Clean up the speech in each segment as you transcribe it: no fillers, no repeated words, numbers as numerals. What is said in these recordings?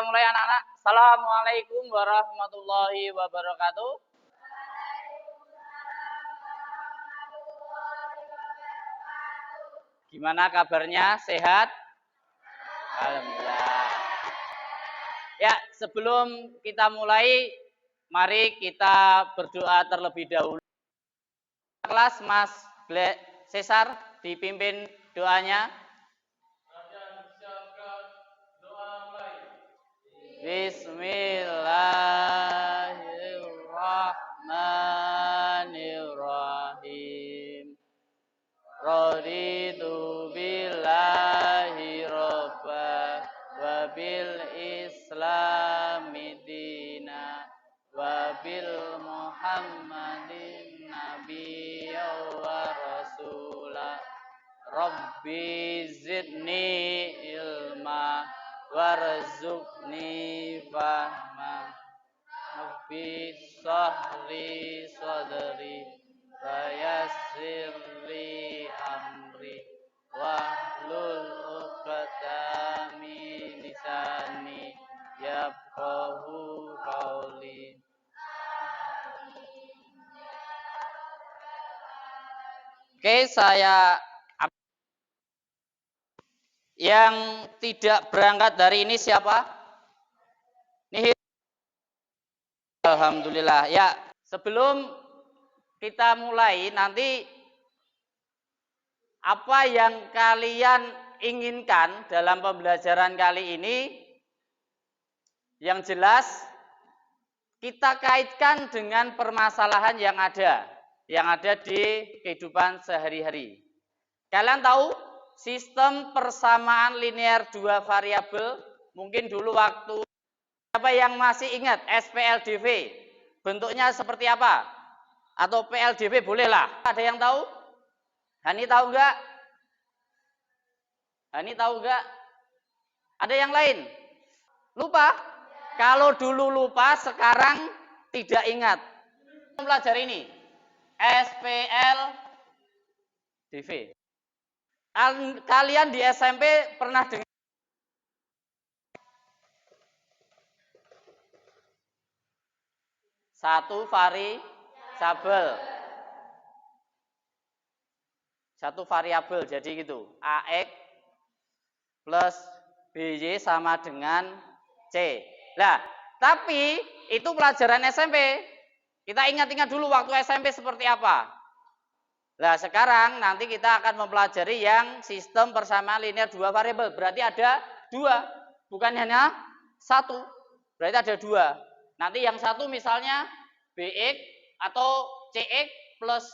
mulai anak-anak. Assalamualaikum warahmatullahi wabarakatuh. Gimana kabarnya? Sehat? Alhamdulillah. Ya, sebelum kita mulai, mari kita berdoa terlebih dahulu. Kelas Mas Cesar dipimpin doanya. Bismillahirrahmanirrahim. Raditu billahi robba wa bil islami dina wa bil muhammadin nabiyya wa rasula. Rabbi zidni ilma warzuqni fahma. Rabbi sahli sadri wa yassirli amri wahlul 'uqdatam min lisani yafqahu qawli. Oke, saya yang tidak berangkat dari ini siapa? Nih, alhamdulillah. Ya, sebelum kita mulai nanti apa yang kalian inginkan dalam pembelajaran kali ini, yang jelas kita kaitkan dengan permasalahan yang ada di kehidupan sehari-hari. Kalian tahu sistem persamaan linear dua variabel? Mungkin dulu waktu siapa yang masih ingat SPLDV bentuknya seperti apa? Atau PLDV bolehlah. Ada yang tahu? Hani tahu enggak? Hani tahu enggak? Ada yang lain? Lupa? Kalau dulu lupa, sekarang tidak ingat. Pelajari ini. SPLDV. Kalian di SMP pernah dengar satu variabel, jadi gitu, AX plus BY sama dengan C. Nah, tapi itu pelajaran SMP. Kita ingat-ingat dulu waktu SMP seperti apa. Nah, sekarang nanti kita akan mempelajari yang sistem persamaan linear dua variabel. Berarti ada dua, bukan hanya satu. Berarti ada dua. Nanti yang satu misalnya BX atau CX plus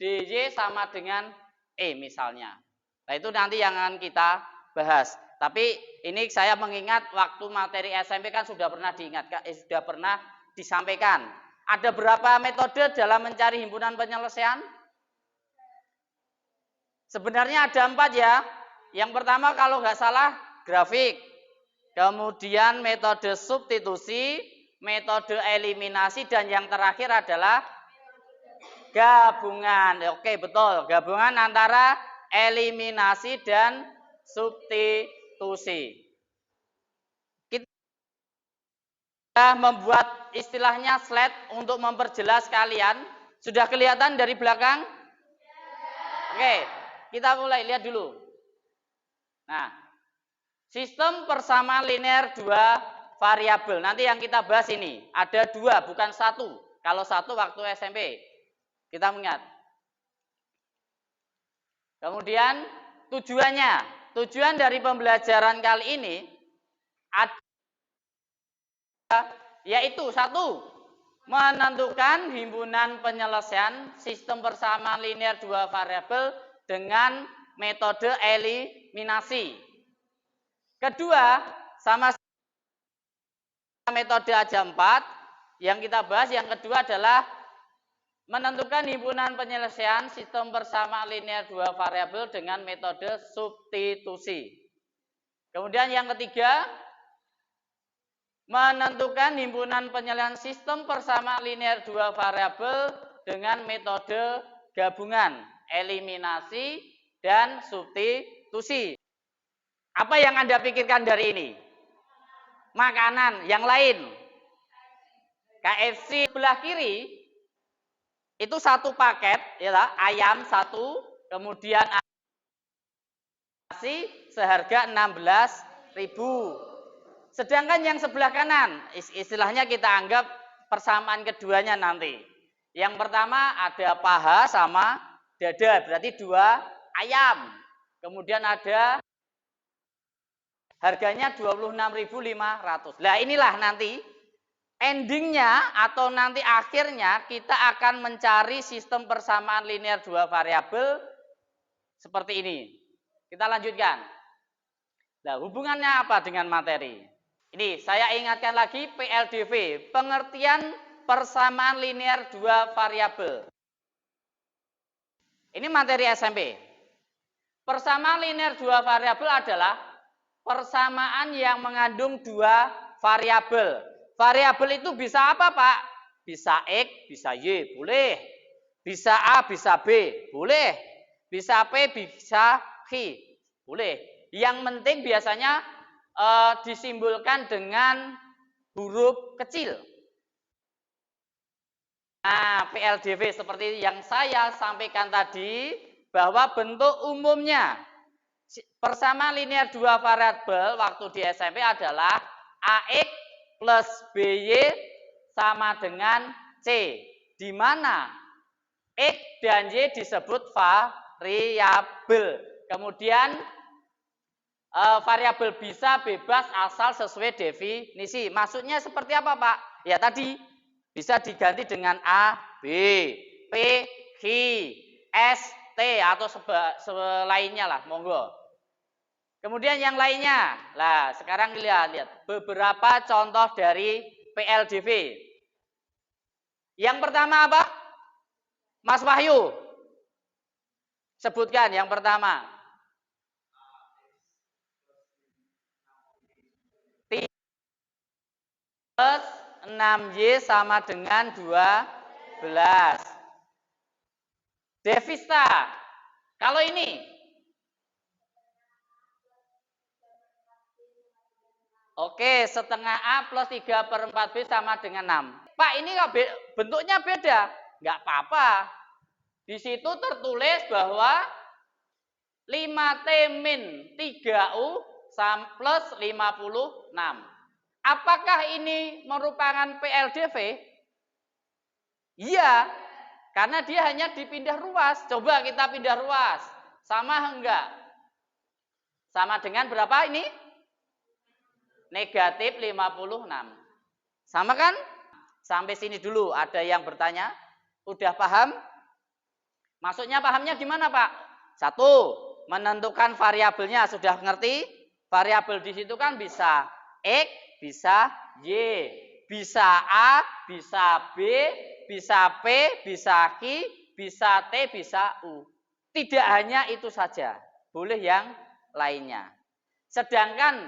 DJ sama dengan E misalnya. Nah, itu nanti yang akan kita bahas. Tapi ini saya mengingat waktu materi SMP kan sudah pernah sudah pernah disampaikan. Ada berapa metode dalam mencari himpunan penyelesaian? Sebenarnya ada 4 ya. Yang pertama kalau nggak salah grafik, kemudian metode substitusi, metode eliminasi, dan yang terakhir adalah gabungan. Oke, betul, gabungan antara eliminasi dan substitusi. Kita membuat istilahnya slide untuk memperjelas kalian. Sudah kelihatan dari belakang? Oke. Kita mulai lihat dulu. Nah, sistem persamaan linear dua variabel. Nanti yang kita bahas ini ada dua, bukan satu. Kalau satu waktu SMP, kita mengingat. Kemudian tujuan dari pembelajaran kali ini yaitu satu, menentukan himpunan penyelesaian sistem persamaan linear dua variabel dengan metode eliminasi. Kedua, sama metode aja 4 yang kita bahas. Yang kedua adalah menentukan himpunan penyelesaian sistem persamaan linear dua variabel dengan metode substitusi. Kemudian yang ketiga, menentukan himpunan penyelesaian sistem persamaan linear dua variabel dengan metode gabungan, eliminasi, dan substitusi. Apa yang Anda pikirkan dari ini? makanan yang lain. KFC sebelah kiri itu satu paket, ya, ayam satu, kemudian nasi seharga 16.000. Sedangkan yang sebelah kanan, istilahnya kita anggap persamaan keduanya nanti. Yang pertama ada paha sama dada, berarti 2 ayam. Kemudian ada harganya 26.500. Nah, inilah nanti endingnya atau nanti akhirnya kita akan mencari sistem persamaan linear 2 variabel seperti ini. Kita lanjutkan. Nah, hubungannya apa dengan materi? Ini saya ingatkan lagi PLDV, pengertian persamaan linear 2 variabel. Ini materi SMP. Persamaan linear 2 variabel adalah persamaan yang mengandung 2 variabel. Variabel itu bisa apa, Pak? Bisa X, bisa Y, boleh. Bisa A, bisa B, boleh. Bisa P, bisa Q, boleh. Yang penting biasanya disimbolkan dengan huruf kecil. Nah, PLDV seperti yang saya sampaikan tadi, bahwa bentuk umumnya persamaan linear 2 variabel waktu di SMP adalah AX plus BY sama dengan C, di mana X dan Y disebut variabel. Kemudian variabel bisa bebas asal sesuai definisi. Maksudnya seperti apa, Pak? Ya tadi bisa diganti dengan A, B, P, Q, S, T atau selainnya lah, monggo. Kemudian yang lainnya. Nah, sekarang lihat beberapa contoh dari PLDV. Yang pertama apa? Mas Wahyu. Sebutkan yang pertama. Plus 6Y sama dengan 12. Devista. Kalau ini. Oke, setengah A plus 3/4B sama dengan 6. Pak, ini bentuknya beda. Enggak apa-apa. Di situ tertulis bahwa 5T min 3U plus 56. Apakah ini merupakan PLDV? Iya, karena dia hanya dipindah ruas. Coba kita pindah ruas. Sama enggak? Sama dengan berapa ini? Negatif 56. Sama kan? Sampai sini dulu. Ada yang bertanya? Udah paham? Maksudnya pahamnya gimana, Pak? 1, menentukan variabelnya. Sudah ngerti? Variabel di situ kan bisa X, bisa Y, bisa A, bisa B, bisa P, bisa Q, bisa T, bisa U. Tidak hanya itu saja, boleh yang lainnya. Sedangkan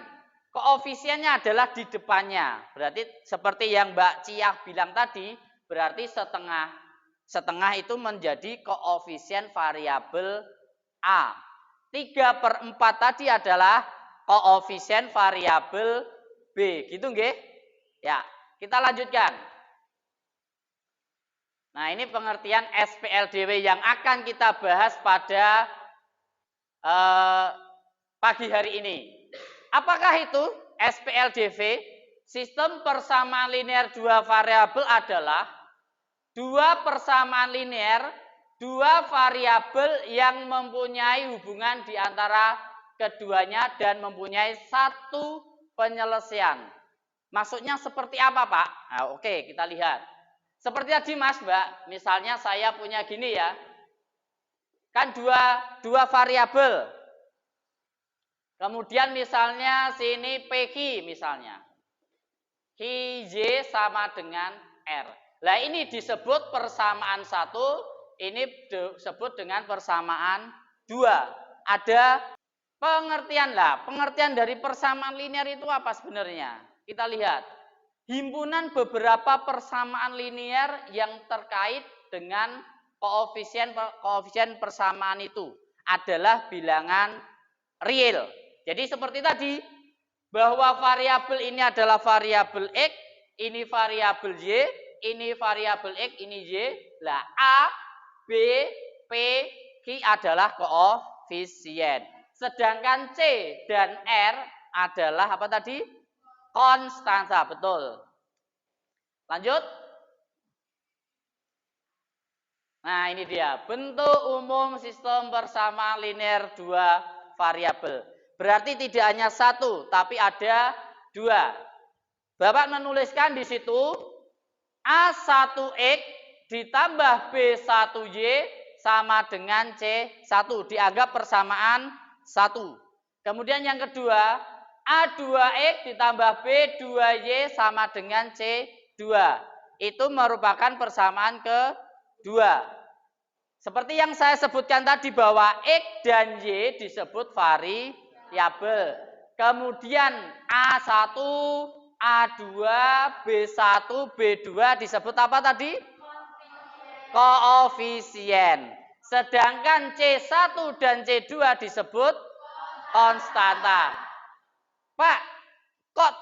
koefisiennya adalah di depannya. Berarti seperti yang Mbak Ciah bilang tadi, berarti setengah itu menjadi koefisien variabel A. 3/4 tadi adalah koefisien variabel B, gitu nggih? Ya, kita lanjutkan. Nah, ini pengertian SPLDW yang akan kita bahas pada pagi hari ini. Apakah itu SPLDV? Sistem persamaan linear 2 variabel adalah 2 persamaan linear, 2 variabel yang mempunyai hubungan di antara keduanya dan mempunyai satu penyelesaian. Maksudnya seperti apa, Pak? Nah, oke, kita lihat. Seperti tadi, Mas, Mbak. Misalnya saya punya gini ya. Kan dua variabel. Kemudian misalnya sini PQ misalnya. QJ sama dengan R. Nah, ini disebut persamaan 1, ini disebut dengan persamaan 2. Ada pengertian lah. Pengertian dari persamaan linear itu apa sebenarnya? Kita lihat. Himpunan beberapa persamaan linear yang terkait dengan koefisien persamaan itu adalah bilangan real. Jadi seperti tadi, bahwa variabel ini adalah variabel X, ini variabel Y, ini variabel X, ini Y. Lah A, B, P, Q adalah koefisien. Sedangkan C dan R adalah apa tadi? Konstanta, betul. Lanjut. Nah, ini dia. Bentuk umum sistem bersama linear dua variabel. Berarti tidak hanya satu, tapi ada dua. Bapak menuliskan di situ A1X ditambah B1Y sama dengan C1. Dianggap persamaan 1. Kemudian yang kedua, A2X ditambah B2Y sama dengan C2. Itu merupakan persamaan kedua. Seperti yang saya sebutkan tadi bahwa X dan Y disebut variabel. Kemudian A1, A2, B1, B2 disebut apa tadi? Koefisien. Sedangkan C1 dan C2 disebut konstanta. Pak, kok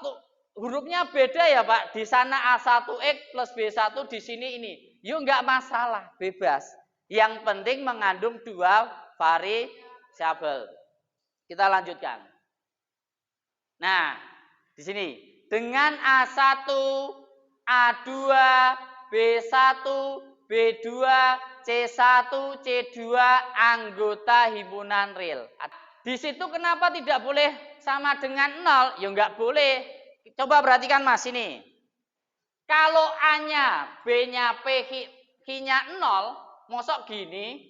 hurufnya beda ya Pak? Di sana A1X plus B1 di sini ini. Yuk nggak masalah, bebas. Yang penting mengandung dua variabel. Kita lanjutkan. Nah, di sini dengan A1, A2, B1, B2, C1, C2 anggota himpunan real. Di situ kenapa tidak boleh sama dengan 0? Ya nggak boleh. Coba perhatikan Mas ini. Kalau A-nya, B-nya, P, Q-nya 0, mosok gini,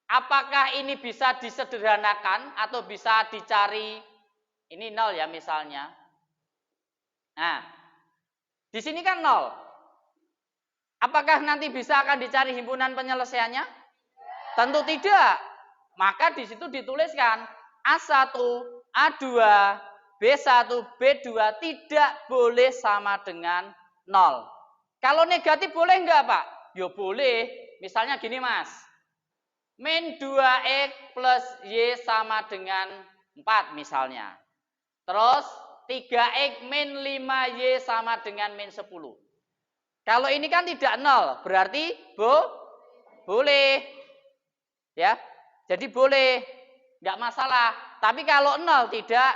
apakah ini bisa disederhanakan atau bisa dicari ini 0 ya misalnya. Nah, di sini kan 0. Apakah nanti bisa akan dicari himpunan penyelesaiannya? Tentu tidak. Maka di situ dituliskan A1, A2, B1, B2 tidak boleh sama dengan 0. Kalau negatif boleh enggak Pak? Ya boleh. Misalnya gini Mas. Min 2X plus Y sama dengan 4 misalnya. Terus 3X min 5Y sama dengan min 10. Kalau ini kan tidak 0. Berarti boleh. Ya. Jadi boleh. Enggak masalah. Tapi kalau 0 tidak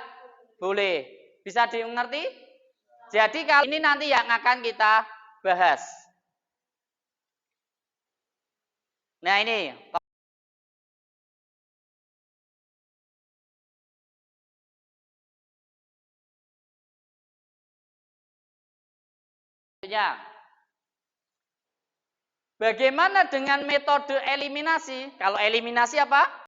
boleh. Bisa dimengerti? Jadi kalau ini nanti yang akan kita bahas. Nah ini. Bagaimana dengan metode eliminasi? Kalau eliminasi apa?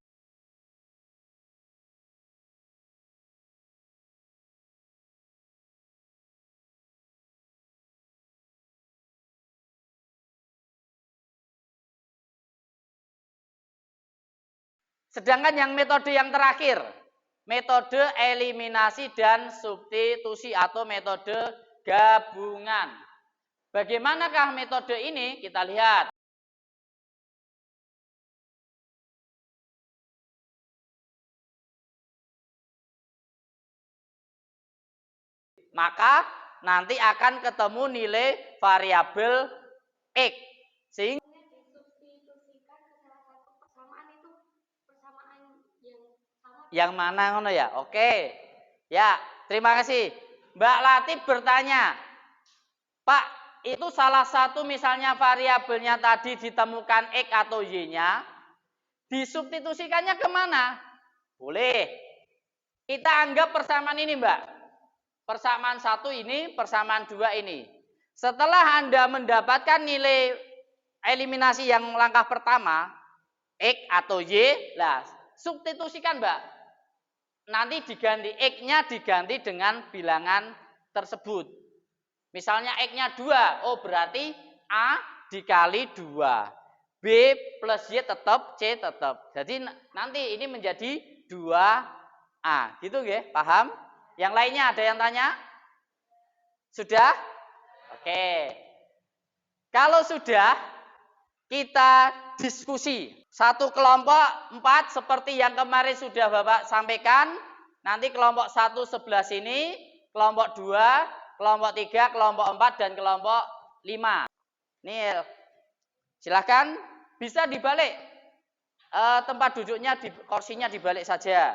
Sedangkan yang metode yang terakhir, metode eliminasi dan substitusi atau metode gabungan. Bagaimanakah metode ini? Kita lihat. Maka nanti akan ketemu nilai variabel X. Sehingga yang mana ngono ya? Oke. Ya, terima kasih. Mbak Latif bertanya, Pak, itu salah satu misalnya variabelnya tadi ditemukan X atau Y-nya, disubstitusikannya kemana? Boleh. Kita anggap persamaan ini, Mbak. Persamaan 1 ini, persamaan 2 ini. Setelah Anda mendapatkan nilai eliminasi yang langkah pertama, X atau Y, lah, substitusikan, Mbak. Nanti diganti, X-nya diganti dengan bilangan tersebut. Misalnya X-nya 2, oh berarti A dikali 2. B plus Y tetap, C tetap. Jadi nanti ini menjadi 2A. Gitu ya, paham? Yang lainnya ada yang tanya? Sudah? Oke. Kalau sudah, kita diskusi. Satu kelompok 4 seperti yang kemarin sudah Bapak sampaikan. Nanti kelompok 1 sebelah sini, kelompok 2, kelompok 3, kelompok 4, dan kelompok 5. Nih, silahkan bisa dibalik. Tempat duduknya, kursinya dibalik saja.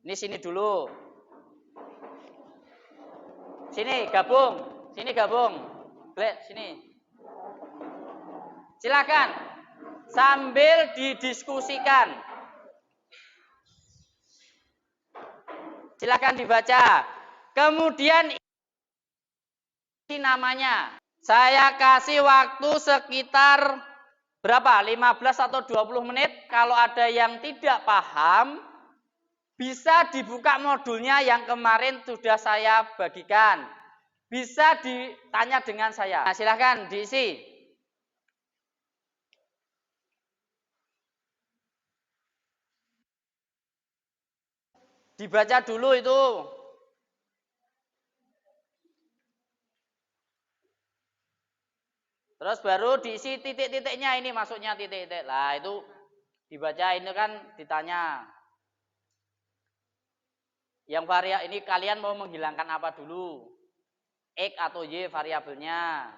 Ini sini dulu. Sini gabung. Sini gabung. Sini. Silakan. Sambil didiskusikan. Silakan dibaca. Kemudian ini namanya. Saya kasih waktu sekitar berapa? 15 atau 20 menit. Kalau ada yang tidak paham, bisa dibuka modulnya yang kemarin sudah saya bagikan. Bisa ditanya dengan saya. Nah, silahkan diisi. Dibaca dulu itu. Terus baru diisi titik-titiknya, ini masuknya titik-titik. Lah itu dibaca, ini kan ditanya. Yang ini kalian mau menghilangkan apa dulu? X atau Y variabelnya.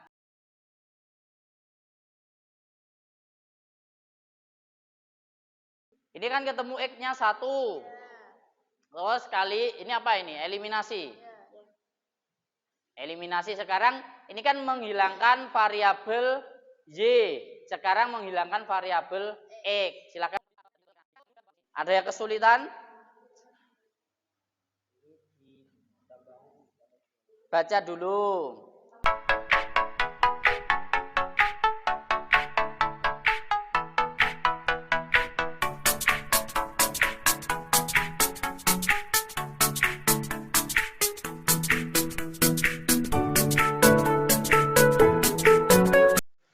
Ini kan ketemu X-nya 1. Terus kali ini apa ini? Eliminasi. Eliminasi sekarang ini kan menghilangkan variabel Y. Sekarang menghilangkan variabel X. Silakan. Ada yang kesulitan? Baca dulu.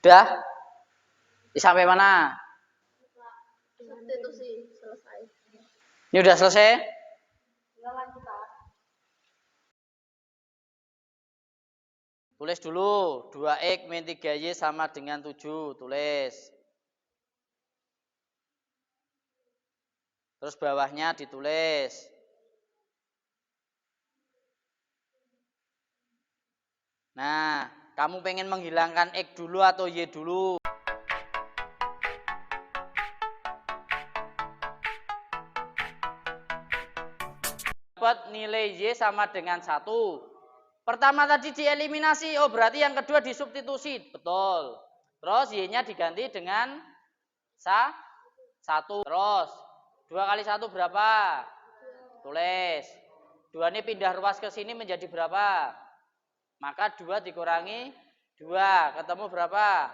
Udah? Sampai mana? Substitusi selesai. Ini udah selesai? Tulis dulu. 2X min 3Y sama dengan 7. Tulis. Terus bawahnya ditulis. Nah, kamu pengen menghilangkan X dulu atau Y dulu? Dapat nilai Y sama dengan 1. Pertama tadi dieliminasi, oh berarti yang kedua disubstitusi. Betul. Terus Y-nya diganti dengan 1. Terus 2 kali 1 berapa? Tulis. 2 ini pindah ruas ke sini menjadi berapa? Maka 2 dikurangi 2. Ketemu berapa?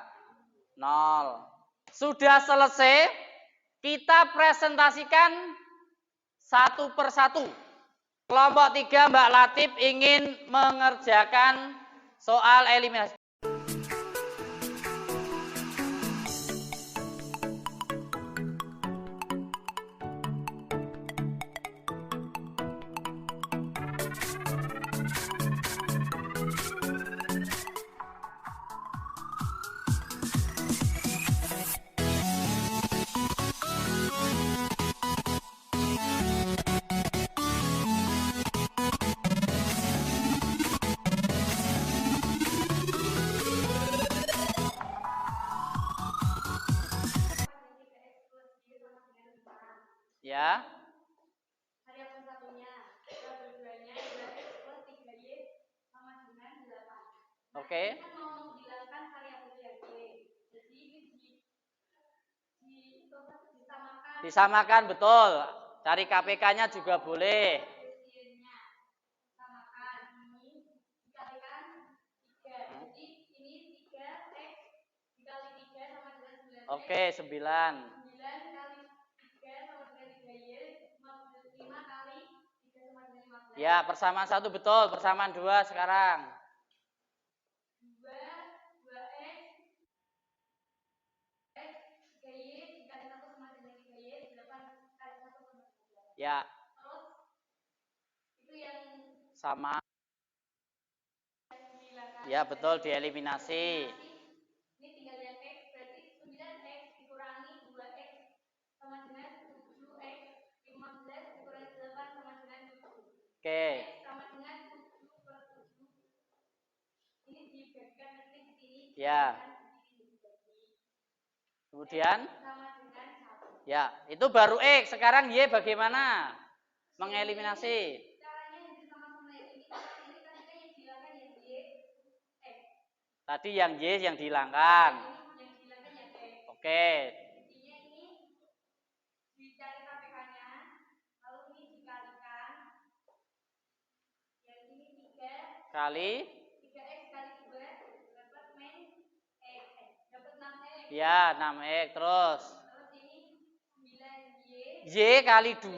0. Sudah selesai. Kita presentasikan satu persatu. Kelompok 3 Mbak Latif ingin mengerjakan soal eliminasi. Ya. Variabel satunya, variabel 2-nya 2x plus 3y sama dengan 8. Oke. Kita mau menghilangkan variabel yang y. Jadi disamakan. Disamakan, betul. Cari KPK-nya juga boleh. Samakan. Ini dikalikan 3. Jadi ini 3x dikali 3 sama dengan 9x. Oke, 9. 9 kali 3 sama dengan 3y. 5 kali 3 sama dengan 15. Ya, persamaan 1 betul, persamaan 2 sekarang. 2x 3y dikali 1 sama dengan 3y 8 kali 1 sama dengan 3. Ya. Terus itu yang sama. dihilangkan. Ya, betul, dieliminasi. Ini tinggal yang x, berarti 9x dikurangi 2x sama dengan 7x 15 Oke. X sama dengan 7/7. Ini dibagikan nanti di sini. Ya. Kemudian Sama dengan 1. ya, itu baru X. Sekarang Y bagaimana? Mengeliminasi. Caranya yang sama-sama ini tadi kan yang dihilangkan yang Y X. Tadi yang Y yang dihilangkan. Yang dihilangkan yang X. Oke. Intinya ini dicari KPK-nya, lalu ini dikalikan. Yang ini 3 Kali 3x kali 2 dapat min x. Dapat 6x. ya 6X terus Terus ini 9y. Y kali 2. Y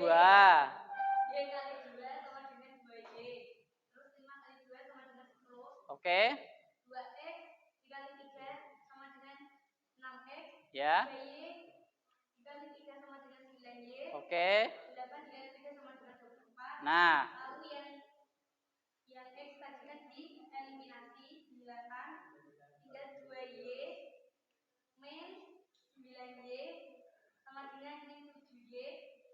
kali 2 sama dengan 2y. Terus 5 kali 2 sama dengan 10. Oke. 2x dikali 3 sama dengan 6x. Ya. 3y dikali 3 sama dengan 9y. Oke. 8 dikali 3 sama dengan 24. Nah, Lalu yang x tadi kan dieliminasi, dihilangkan, tinggal 2y min 9y sama dengan min 7y,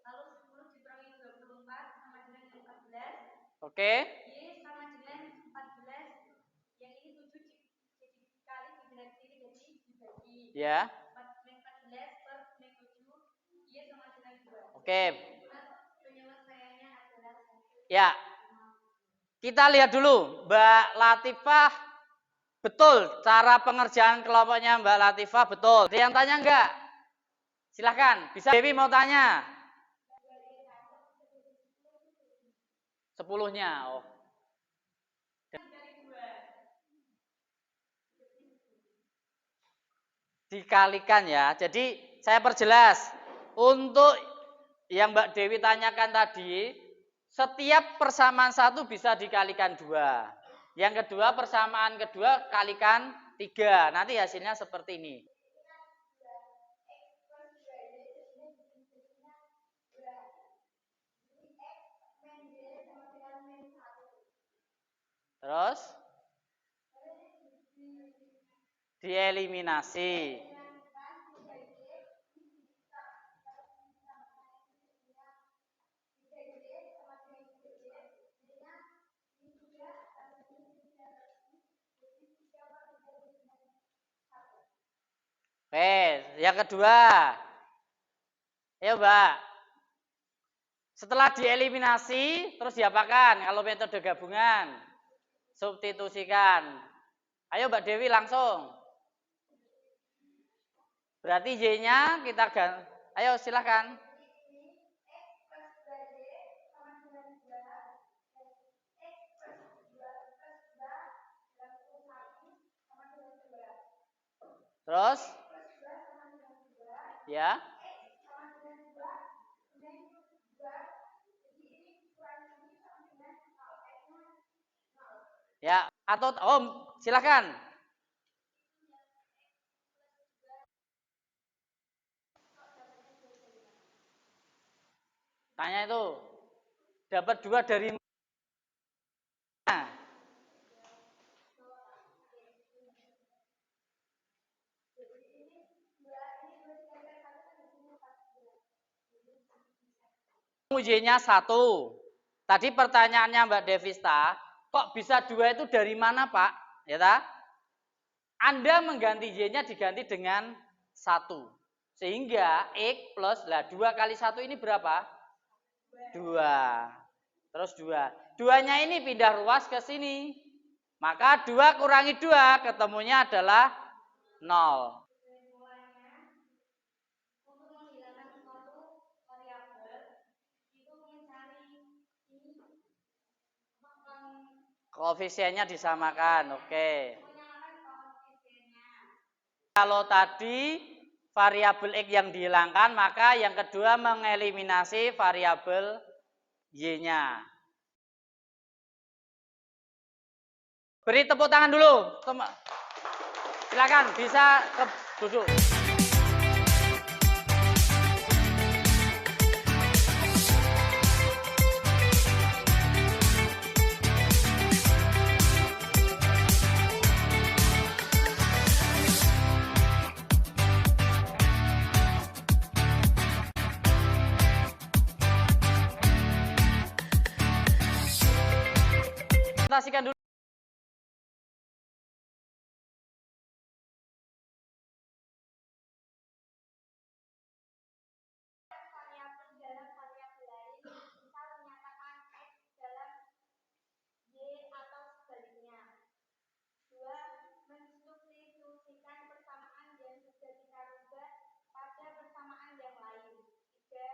lalu 10 dikurangi 24 sama dengan 14. oke. Y sama dengan 14. Yang ini 7 dikali dengan sini jadi dibagi. Ya. 14 per min 7, y sama dengan 2. Oke. Penyelesaiannya adalah Ya. Kita lihat dulu, Mbak Latifah, betul cara pengerjaan kelompoknya Mbak Latifah betul. Ada yang tanya enggak? Silahkan, bisa Dewi mau tanya. 10-nya. Oh. Dikalikan ya. Jadi saya perjelas. Untuk yang Mbak Dewi tanyakan tadi, setiap persamaan 1 bisa dikalikan 2. Yang kedua, persamaan kedua kalikan 3. Nanti hasilnya seperti ini. Terus dieliminasi. Oke, yang kedua. Ayo Mbak. Setelah dieliminasi, terus diapakan kalau metode gabungan? Substitusikan. Ayo Mbak Dewi langsung. Berarti Y-nya kita ganti. Ayo silakan. Terus? Ya. Ya, atau silakan. Tanya itu. Dapat 2 dari mana? Y-nya 1. Tadi pertanyaannya Mbak Devista, kok bisa 2 itu dari mana Pak? Ya ta? Anda mengganti Y-nya diganti dengan 1. Sehingga X plus, 2 kali 1 ini berapa? 2. Terus 2. 2-nya ini pindah ruas ke sini. Maka 2 kurangi 2, ketemunya adalah 0. Koefisiennya disamakan, oke. Kalau tadi variabel X yang dihilangkan, maka yang kedua mengeliminasi variabel Y-nya. Beri tepuk tangan dulu. Silakan, bisa duduk. presentasikan dulu. Variabel dalam variabel lain, misal menyatakan X dalam Y atau sebaliknya. 2. Mensubstitusikan persamaan yang sudah kita rubah pada persamaan yang lain. 3.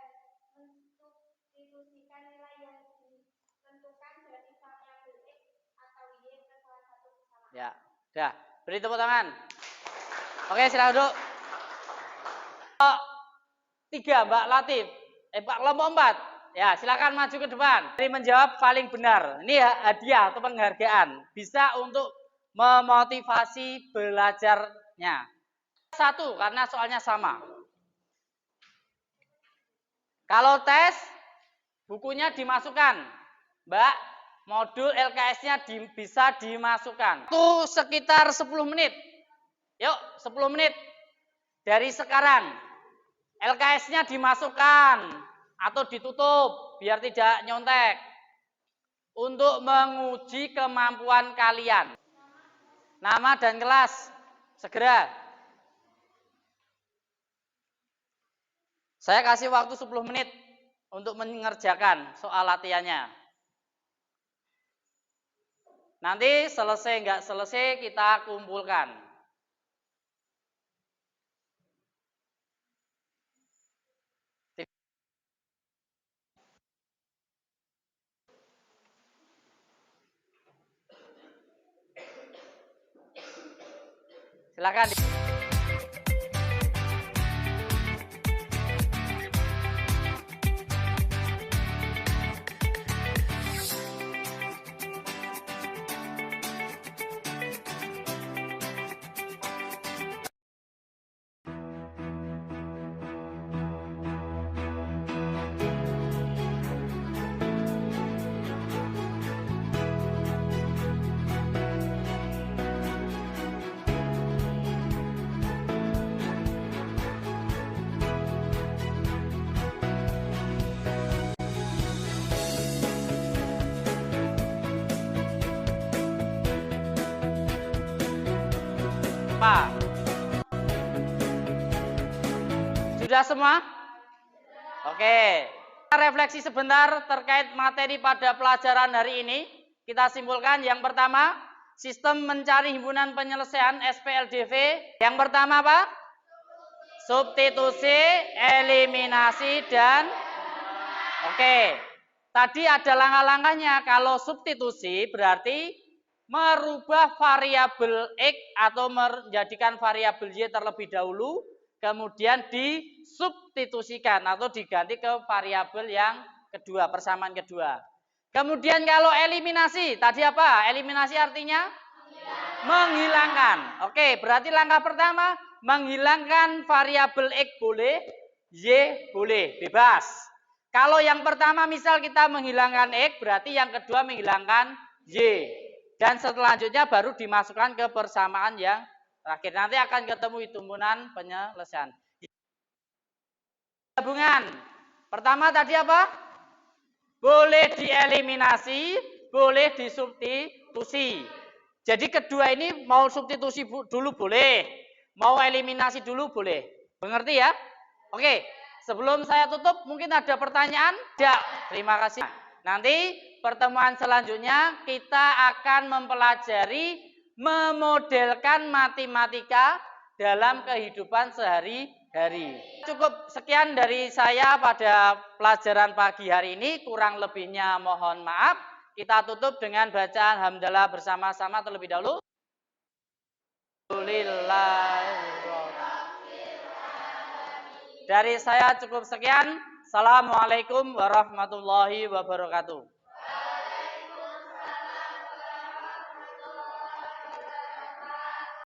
Mensubstitusikan nilai yang ditentukan dari variabel X atau Y ke salah satu persamaan. Ya, dah. Beri tepuk tangan. Oke, silakan duduk. 3, Mbak Latif. Pak kelompok 4. Ya, silakan maju ke depan. Ini menjawab paling benar. Ini hadiah atau penghargaan. Bisa untuk memotivasi belajarnya. 1, karena soalnya sama. Kalau tes, bukunya dimasukkan. Mbak, modul LKS-nya bisa dimasukkan. Itu sekitar 10 menit. Yuk, 10 menit. Dari sekarang, LKS-nya dimasukkan atau ditutup biar tidak nyontek. Untuk menguji kemampuan kalian. Nama dan kelas, segera. Saya kasih waktu 10 menit untuk mengerjakan soal latihannya. Nanti selesai nggak selesai kita kumpulkan. Silakan. Pak. Sudah semua? Oke. Kita refleksi sebentar terkait materi pada pelajaran hari ini. Kita simpulkan yang pertama, sistem mencari himpunan penyelesaian SPLDV. Yang pertama apa? Substitusi, eliminasi, dan oke. Tadi ada langkah-langkahnya. Kalau substitusi berarti merubah variabel X atau menjadikan variabel Y terlebih dahulu, kemudian disubstitusikan atau diganti ke variabel yang kedua, persamaan kedua. Kemudian kalau eliminasi, tadi apa? Eliminasi artinya menghilangkan. Oke, berarti langkah pertama menghilangkan variabel X boleh, Y boleh, bebas. Kalau yang pertama misal kita menghilangkan X, berarti yang kedua menghilangkan Y. Dan selanjutnya baru dimasukkan ke persamaan yang terakhir. Nanti akan ketemu himpunan penyelesaian. Gabungan. Pertama tadi apa? Boleh dieliminasi, boleh disubstitusi. Jadi kedua ini mau substitusi dulu boleh, mau eliminasi dulu boleh. Mengerti ya? Oke, sebelum saya tutup mungkin ada pertanyaan? Tidak. Terima kasih. Nanti pertemuan selanjutnya kita akan mempelajari memodelkan matematika dalam kehidupan sehari-hari. Cukup sekian dari saya pada pelajaran pagi hari ini, kurang lebihnya mohon maaf. Kita tutup dengan bacaan hamdalah bersama-sama terlebih dahulu. Dari saya cukup sekian. Assalamualaikum warahmatullahi wabarakatuh.